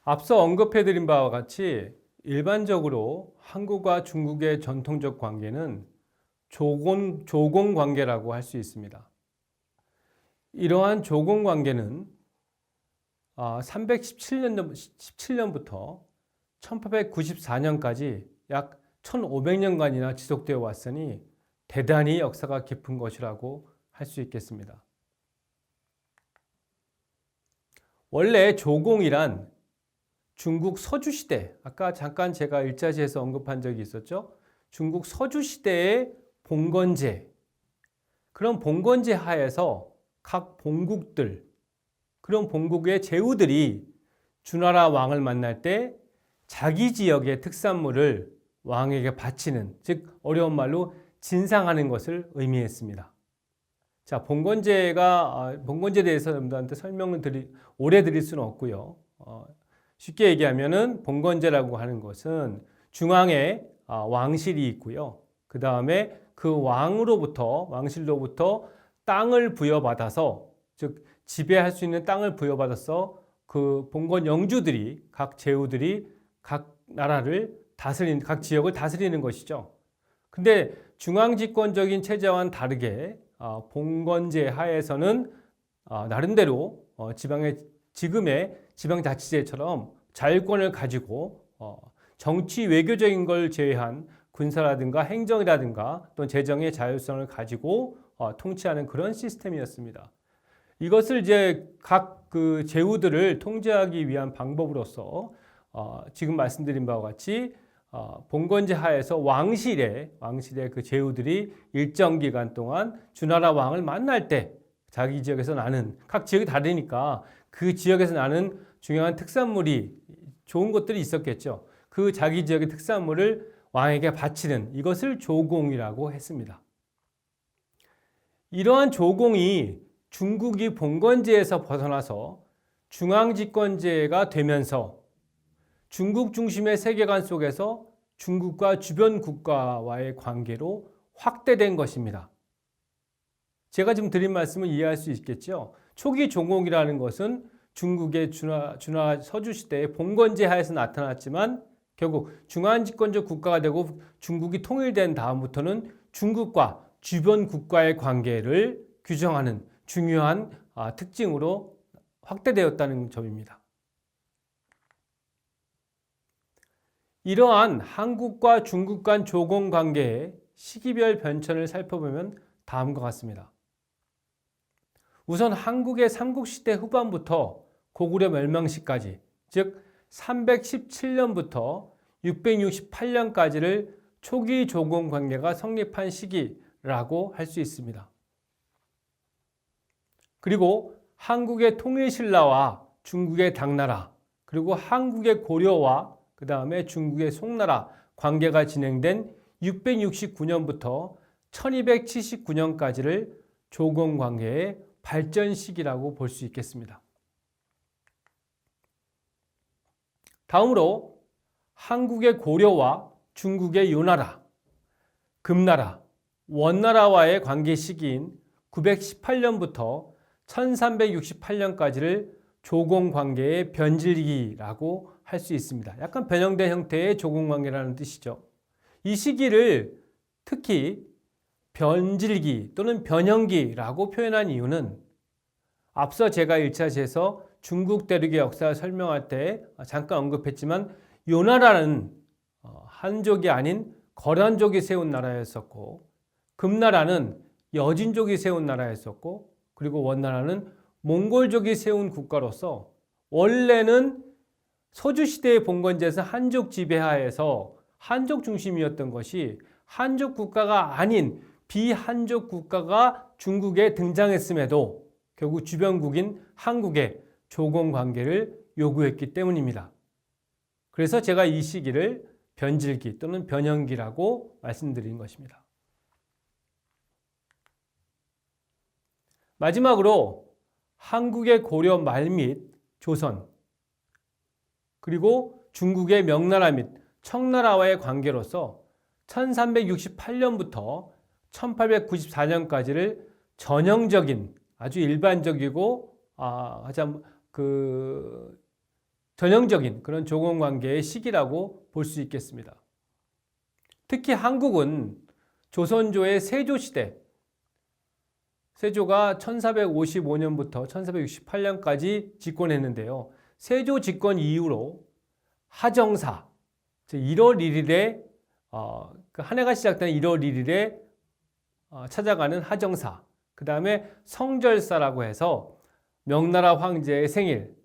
앞서 언급해드린 바와 같이 일반적으로 한국과 중국의 전통적 관계는 조공 관계라고 할 수 있습니다. 이러한 조공 관계는 317년부터 1894년까지 약 1500년간이나 지속되어 왔으니 대단히 역사가 깊은 것이라고 할 수 있겠습니다. 원래 조공이란 중국 서주시대, 아까 잠깐 제가 일자시에서 언급한 적이 있었죠. 중국 서주시대의 봉건제, 그런 봉건제 하에서 각 봉국들, 그런 봉국의 제후들이 주나라 왕을 만날 때 자기 지역의 특산물을 왕에게 바치는, 즉 어려운 말로 진상하는 것을 의미했습니다. 자, 봉건제에 대해서 여러분들한테 설명을 오래 드릴 수는 없고요. 쉽게 얘기하면은 봉건제라고 하는 것은 중앙에 왕실이 있고요. 그 다음에 그 왕실로부터 땅을 부여받아서, 즉 지배할 수 있는 땅을 부여받아서 그 봉건 영주들이, 각 제후들이 각 나라를 각 지역을 다스리는 것이죠. 근데 중앙집권적인 체제와는 다르게 봉건제 하에서는 나름대로 지금의 지방자치제처럼 자율권을 가지고 정치 외교적인 걸 제외한 군사라든가 행정이라든가 또는 재정의 자율성을 가지고 통치하는 그런 시스템이었습니다. 이것을 이제 각 그 제후들을 통제하기 위한 방법으로서 지금 말씀드린 바와 같이 봉건제 하에서 왕실의 그 제후들이 일정 기간 동안 주나라 왕을 만날 때 자기 지역에서 나는, 각 지역이 다르니까 그 지역에서 나는 중요한 특산물이, 좋은 것들이 있었겠죠. 그 자기 지역의 특산물을 왕에게 바치는, 이것을 조공이라고 했습니다. 이러한 조공이 중국이 봉건제에서 벗어나서 중앙집권제가 되면서 중국 중심의 세계관 속에서 중국과 주변 국가와의 관계로 확대된 것입니다. 제가 지금 드린 말씀을 이해할 수 있겠죠. 초기 조공이라는 것은 중국의 주나 서주시대의 봉건제 하에서 나타났지만 결국 중앙집권적 국가가 되고 중국이 통일된 다음부터는 중국과 주변 국가의 관계를 규정하는 중요한 특징으로 확대되었다는 점입니다. 이러한 한국과 중국 간 조공 관계의 시기별 변천을 살펴보면 다음과 같습니다. 우선 한국의 삼국시대 후반부터 고구려 멸망시까지, 즉 317년부터 668년까지를 초기 조공 관계가 성립한 시기라고 할 수 있습니다. 그리고 한국의 통일신라와 중국의 당나라, 그리고 한국의 고려와 그 다음에 중국의 송나라 관계가 진행된 669년부터 1279년까지를 조공 관계의 발전 시기라고 볼 수 있겠습니다. 다음으로 한국의 고려와 중국의 요나라, 금나라, 원나라와의 관계 시기인 918년부터 1368년까지를 조공 관계의 변질기라고 할 수 있습니다. 약간 변형된 형태의 조공 관계라는 뜻이죠. 이 시기를 특히 변질기 또는 변형기라고 표현한 이유는 앞서 제가 1차시에서 중국 대륙의 역사를 설명할 때 잠깐 언급했지만 요나라는 한족이 아닌 거란족이 세운 나라였었고, 금나라는 여진족이 세운 나라였었고, 그리고 원나라는 몽골족이 세운 국가로서 원래는 서주시대의 봉건제에서 한족 지배하에서 한족 중심이었던 것이 한족 국가가 아닌 비한족 국가가 중국에 등장했음에도 결국 주변국인 한국에 조공 관계를 요구했기 때문입니다. 그래서 제가 이 시기를 변질기 또는 변형기라고 말씀드린 것입니다. 마지막으로 한국의 고려 말 및 조선, 그리고 중국의 명나라 및 청나라와의 관계로서 1368년부터 1894년까지를 전형적인, 아주 일반적이고 가장 전형적인 그런 조공관계의 시기라고 볼 수 있겠습니다. 특히 한국은 조선조의 세조시대, 세조가 1455년부터 1468년까지 집권했는데요. 세조 집권 이후로 하정사, 즉 1월 1일에 한 해가 시작되는 1월 1일에 찾아가는 하정사, 그 다음에 성절사라고 해서 명나라 황제의 생일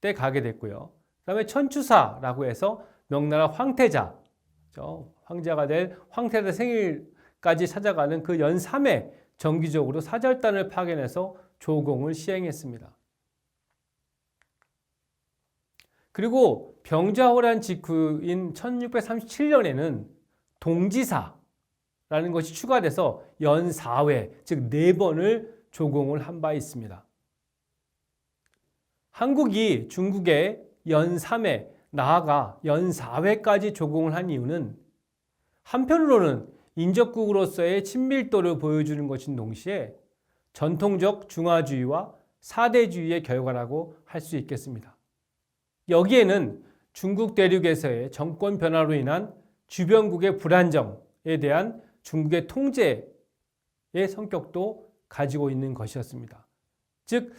때 가게 됐고요. 그 다음에 천추사라고 해서 명나라 황태자, 황제가 될 황태자 생일까지 찾아가는 그 연 3회 정기적으로 사절단을 파견해서 조공을 시행했습니다. 그리고 병자호란 직후인 1637년에는 동지사라는 것이 추가돼서 연 4회, 즉 4번을 조공을 한 바 있습니다. 한국이 중국에 연 3회, 나아가 연 4회까지 조공을 한 이유는 한편으로는 인접국으로서의 친밀도를 보여주는 것인 동시에 전통적 중화주의와 사대주의의 결과라고 할 수 있겠습니다. 여기에는 중국 대륙에서의 정권 변화로 인한 주변국의 불안정에 대한 중국의 통제의 성격도 가지고 있는 것이었습니다. 즉,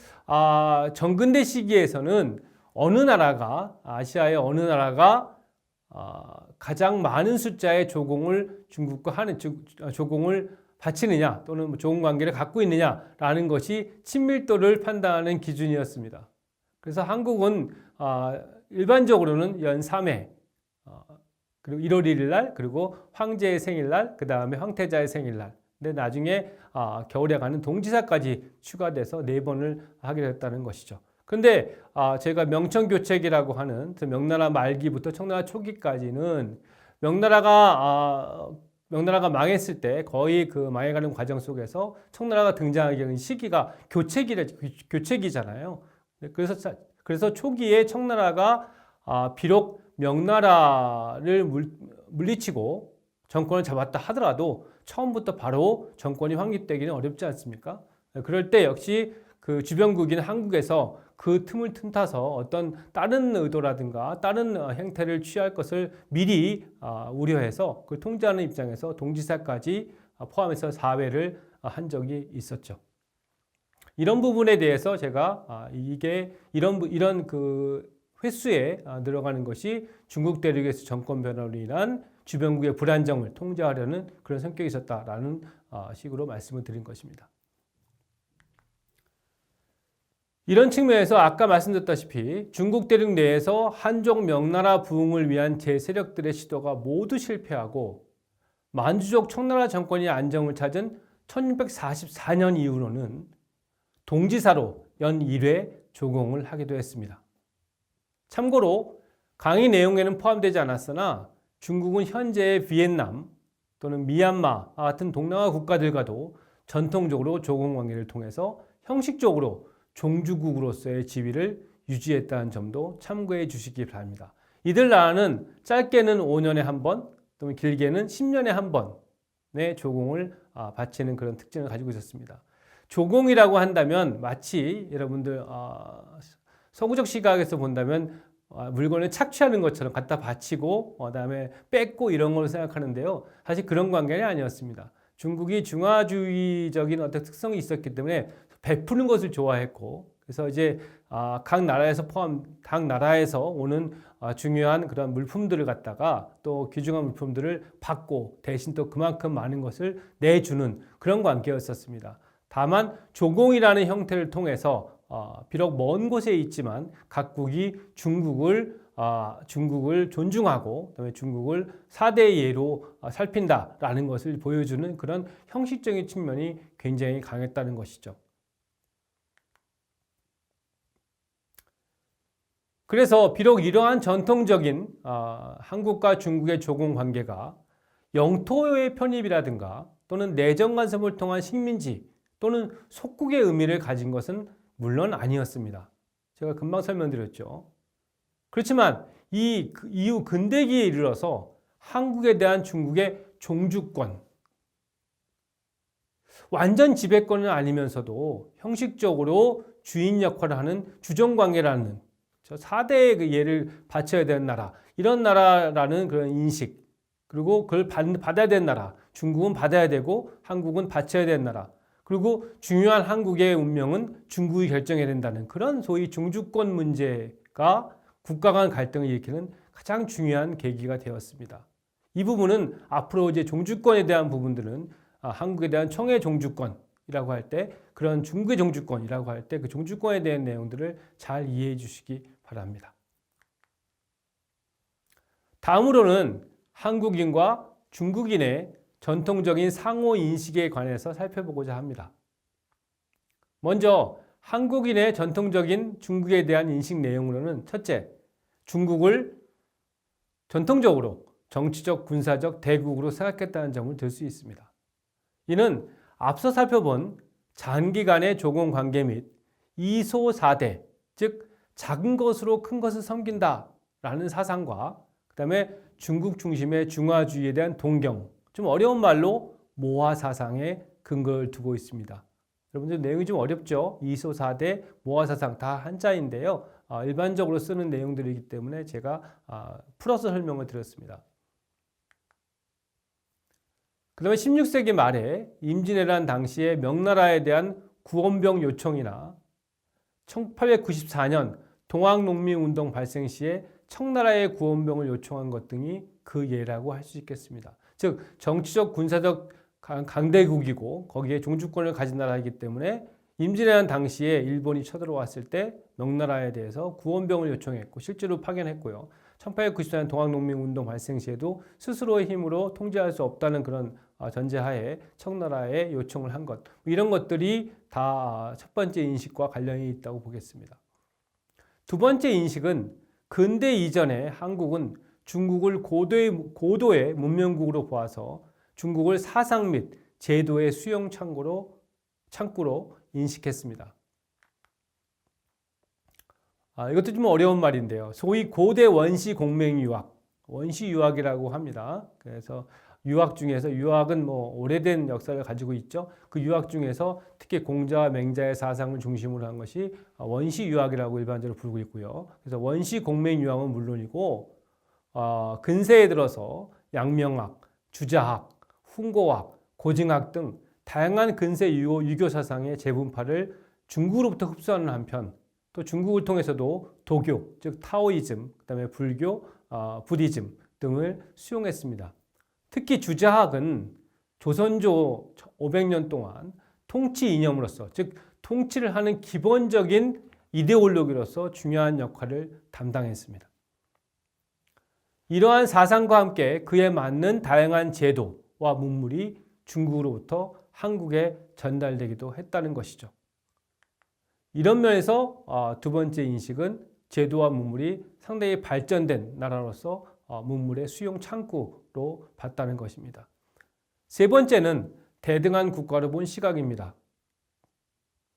정근대 시기에서는 어느 나라가, 아시아의 어느 나라가 가장 많은 숫자의 조공을 중국과 하는, 조공을 바치느냐 또는 좋은 관계를 갖고 있느냐라는 것이 친밀도를 판단하는 기준이었습니다. 그래서 한국은 일반적으로는 연 3회, 그리고 1월 1일 날, 그리고 황제의 생일날, 그 다음에 황태자의 생일날. 근데 나중에 겨울에 가는 동지사까지 추가돼서 4번을 하게 됐다는 것이죠. 근데 제가 명청교책이라고 하는 명나라 말기부터 청나라 초기까지는 명나라가 망했을 때 거의 그 망해가는 과정 속에서 청나라가 등장하게 된 시기가 교책이잖아요. 그래서 초기에 청나라가 비록 명나라를 물리치고 정권을 잡았다 하더라도 처음부터 바로 정권이 확립되기는 어렵지 않습니까? 그럴 때 역시 그 주변국인 한국에서 그 틈을 틈타서 어떤 다른 의도라든가 다른 행태를 취할 것을 미리 우려해서 그 통제하는 입장에서 동지사까지 포함해서 4회를 한 적이 있었죠. 이런 부분에 대해서 제가 이게 이런 그 횟수에 들어가는 것이 중국 대륙에서 정권 변화로 인한 주변국의 불안정을 통제하려는 그런 성격이 있었다라는 식으로 말씀을 드린 것입니다. 이런 측면에서 아까 말씀드렸다시피 중국 대륙 내에서 한족 명나라 부흥을 위한 제세력들의 시도가 모두 실패하고 만주족 청나라 정권이 안정을 찾은 1644년 이후로는 동지사로 연 1회 조공을 하기도 했습니다. 참고로 강의 내용에는 포함되지 않았으나 중국은 현재의 비엔남 또는 미얀마 같은 동남아 국가들과도 전통적으로 조공 관계를 통해서 형식적으로 종주국으로서의 지위를 유지했다는 점도 참고해 주시기 바랍니다. 이들 나라는 짧게는 5년에 한 번, 또는 길게는 10년에 한 번의 조공을 바치는 그런 특징을 가지고 있었습니다. 조공이라고 한다면 마치 여러분들 서구적 시각에서 본다면 물건을 착취하는 것처럼 갖다 바치고 그다음에 뺏고 이런 걸로 생각하는데요. 사실 그런 관계는 아니었습니다. 중국이 중화주의적인 어떤 특성이 있었기 때문에 베푸는 것을 좋아했고, 그래서 이제 각 나라에서 오는 중요한 그런 물품들을 갖다가 또 귀중한 물품들을 받고 대신 또 그만큼 많은 것을 내주는 그런 관계였었습니다. 다만 조공이라는 형태를 통해서 비록 먼 곳에 있지만 각국이 중국을 존중하고 그다음에 중국을 4대 예로 살핀다라는 것을 보여주는 그런 형식적인 측면이 굉장히 강했다는 것이죠. 그래서 비록 이러한 전통적인 한국과 중국의 조공 관계가 영토의 편입이라든가 또는 내정 간섭을 통한 식민지 또는 속국의 의미를 가진 것은 물론 아니었습니다. 제가 금방 설명드렸죠. 그렇지만 이 이후 근대기에 이르러서 한국에 대한 중국의 종주권, 완전 지배권은 아니면서도 형식적으로 주인 역할을 하는 주정관계라는, 저 4대의 그 예를 바쳐야 되는 나라, 이런 나라라는 그런 인식, 그리고 그걸 받아야 되는 나라, 중국은 받아야 되고 한국은 바쳐야 되는 나라, 그리고 중요한 한국의 운명은 중국이 결정해야 된다는 그런 소위 중주권 문제가 국가 간 갈등을 일으키는 가장 중요한 계기가 되었습니다. 이 부분은 앞으로 이제 종주권에 대한 부분들은 한국에 대한 청해 종주권이라고 할 때, 그런 중국의 종주권이라고 할 때 그 종주권에 대한 내용들을 잘 이해해 주시기 바랍니다. 다음으로는 한국인과 중국인의 전통적인 상호 인식에 관해서 살펴보고자 합니다. 먼저 한국인의 전통적인 중국에 대한 인식 내용으로는 첫째, 중국을 전통적으로 정치적, 군사적 대국으로 생각했다는 점을 들 수 있습니다. 이는 앞서 살펴본 장기간의 조공 관계 및 이소사대, 즉 작은 것으로 큰 것을 섬긴다라는 사상과 그 다음에 중국 중심의 중화주의에 대한 동경, 좀 어려운 말로 모화 사상에 근거를 두고 있습니다. 여러분들 내용이 좀 어렵죠? 이소사대, 모화 사상 다 한자인데요. 일반적으로 쓰는 내용들이기 때문에 제가 풀어서 설명을 드렸습니다. 그 다음에 16세기 말에 임진왜란 당시에 명나라에 대한 구원병 요청이나 1894년 동학농민운동 발생 시에 청나라의 구원병을 요청한 것 등이 그 예라고 할 수 있겠습니다. 즉 정치적 군사적 강대국이고 거기에 종주권을 가진 나라이기 때문에 임진왜란 당시에 일본이 쳐들어왔을 때 명나라에 대해서 구원병을 요청했고 실제로 파견했고요. 1894년 동학농민운동 발생 시에도 스스로의 힘으로 통제할 수 없다는 그런 전제하에 청나라에 요청을 한 것, 이런 것들이 다 첫 번째 인식과 관련이 있다고 보겠습니다. 두 번째 인식은 근대 이전에 한국은 중국을 고도의 문명국으로 보아서 중국을 사상 및 제도의 수용 창구로 인식했습니다. 이것도 좀 어려운 말인데요. 소위 고대 원시 공맹 유학, 원시 유학이라고 합니다. 그래서 유학 중에서, 유학은 뭐 오래된 역사를 가지고 있죠. 그 유학 중에서 특히 공자와 맹자의 사상을 중심으로 한 것이 원시 유학이라고 일반적으로 부르고 있고요. 그래서 원시 공맹 유학은 물론이고 근세에 들어서 양명학, 주자학, 훈고학, 고증학 등 다양한 근세 유교 사상의 재분파를 중국으로부터 흡수하는 한편 또 중국을 통해서도 도교, 즉 타오이즘, 그다음에 불교, 부디즘 등을 수용했습니다. 특히 주자학은 조선조 500년 동안 통치 이념으로서, 즉 통치를 하는 기본적인 이데올로기로서 중요한 역할을 담당했습니다. 이러한 사상과 함께 그에 맞는 다양한 제도와 문물이 중국으로부터 한국에 전달되기도 했다는 것이죠. 이런 면에서 두 번째 인식은 제도와 문물이 상당히 발전된 나라로서 문물의 수용 창구로 봤다는 것입니다. 세 번째는 대등한 국가로 본 시각입니다.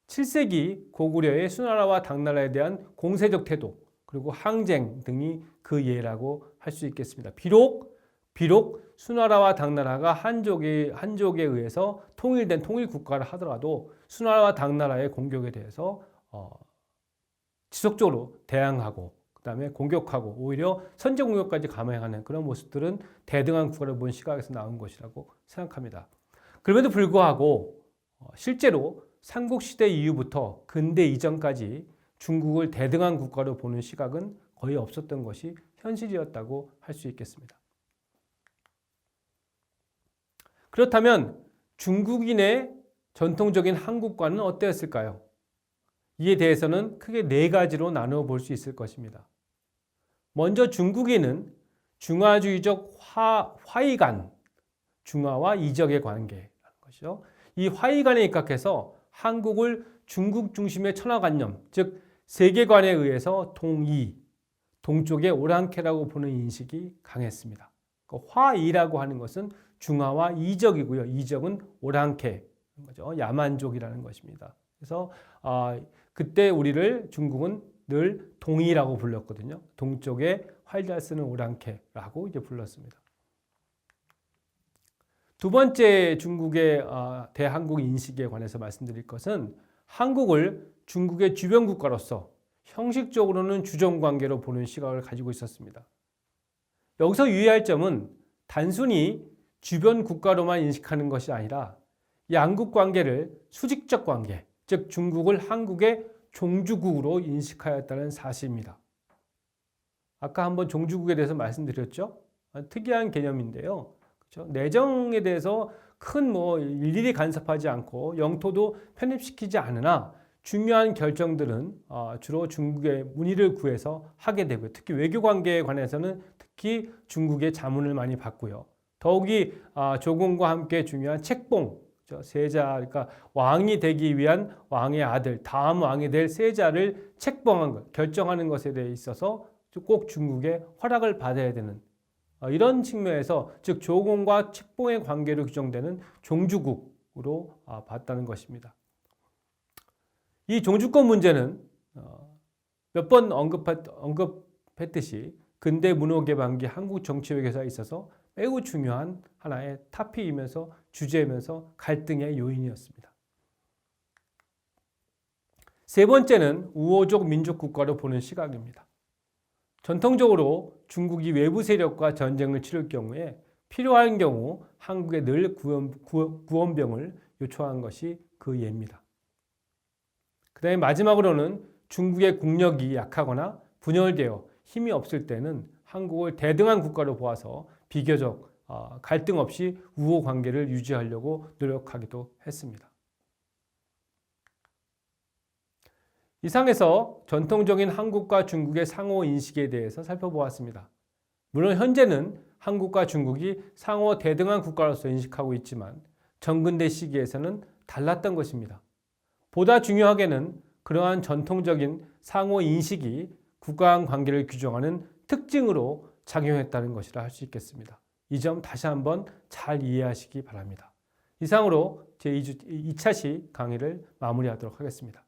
7세기 고구려의 수나라와 당나라에 대한 공세적 태도, 그리고 항쟁 등이 그 예라고 할 수 있겠습니다. 비록 수나라와 당나라가 한족에 의해서 통일된 통일국가를 하더라도 수나라와 당나라의 공격에 대해서 지속적으로 대항하고 그 다음에 공격하고 오히려 선제 공격까지 감행하는 그런 모습들은 대등한 국가를 본 시각에서 나온 것이라고 생각합니다. 그럼에도 불구하고 실제로 삼국시대 이후부터 근대 이전까지 중국을 대등한 국가로 보는 시각은 거의 없었던 것이 현실이었다고 할 수 있겠습니다. 그렇다면 중국인의 전통적인 한국과는 어땠을까요? 이에 대해서는 크게 네 가지로 나누어 볼 수 있을 것입니다. 먼저 중국인은 중화주의적 화이관, 중화와 이적의 관계라는 것이죠. 이 화이관에 입각해서 한국을 중국 중심의 천하관념, 즉 세계관에 의해서 동이, 동쪽의 오랑캐라고 보는 인식이 강했습니다. 화이라고 하는 것은 중화와 이적이고요. 이적은 오랑캐, 거죠. 야만족이라는 것입니다. 그래서 그때 중국은 늘 동이라고 불렀거든요. 동쪽에 활 잘 쓰는 오랑캐라고 이제 불렀습니다. 두 번째 중국의 대한국 인식에 관해서 말씀드릴 것은 한국을 중국의 주변 국가로서 형식적으로는 주종관계로 보는 시각을 가지고 있었습니다. 여기서 유의할 점은 단순히 주변 국가로만 인식하는 것이 아니라 양국 관계를 수직적 관계, 즉 중국을 한국의 종주국으로 인식하였다는 사실입니다. 아까 한번 종주국에 대해서 말씀드렸죠? 특이한 개념인데요. 그렇죠? 내정에 대해서 큰 일일이 간섭하지 않고 영토도 편입시키지 않으나 중요한 결정들은 주로 중국의 문의를 구해서 하게 되고요. 특히 외교 관계에 관해서는 특히 중국의 자문을 많이 받고요. 더욱이 조공과 함께 중요한 책봉, 세자, 그러니까 왕이 되기 위한 왕의 아들, 다음 왕이 될 세자를 책봉한 것, 결정하는 것에 대해 있어서 꼭 중국의 허락을 받아야 되는 이런 측면에서 즉 조공과 책봉의 관계로 규정되는 종주국으로 봤다는 것입니다. 이 종주권 문제는 몇 번 언급했듯이 근대 문호개방기 한국 정치 외교사에 있어서 매우 중요한 하나의 타피이면서 주제이면서 갈등의 요인이었습니다. 세 번째는 우호적 민족국가로 보는 시각입니다. 전통적으로 중국이 외부 세력과 전쟁을 치를 경우에 필요한 경우 한국에 늘 구원병을 요청한 것이 그 예입니다. 그 다음에 마지막으로는 중국의 국력이 약하거나 분열되어 힘이 없을 때는 한국을 대등한 국가로 보아서 비교적 갈등 없이 우호 관계를 유지하려고 노력하기도 했습니다. 이상에서 전통적인 한국과 중국의 상호 인식에 대해서 살펴보았습니다. 물론 현재는 한국과 중국이 상호 대등한 국가로서 인식하고 있지만 전근대 시기에서는 달랐던 것입니다. 보다 중요하게는 그러한 전통적인 상호 인식이 국가 간 관계를 규정하는 특징으로 작용했다는 것이라 할 수 있겠습니다. 이 점 다시 한번 잘 이해하시기 바랍니다. 이상으로 제2차시 강의를 마무리하도록 하겠습니다.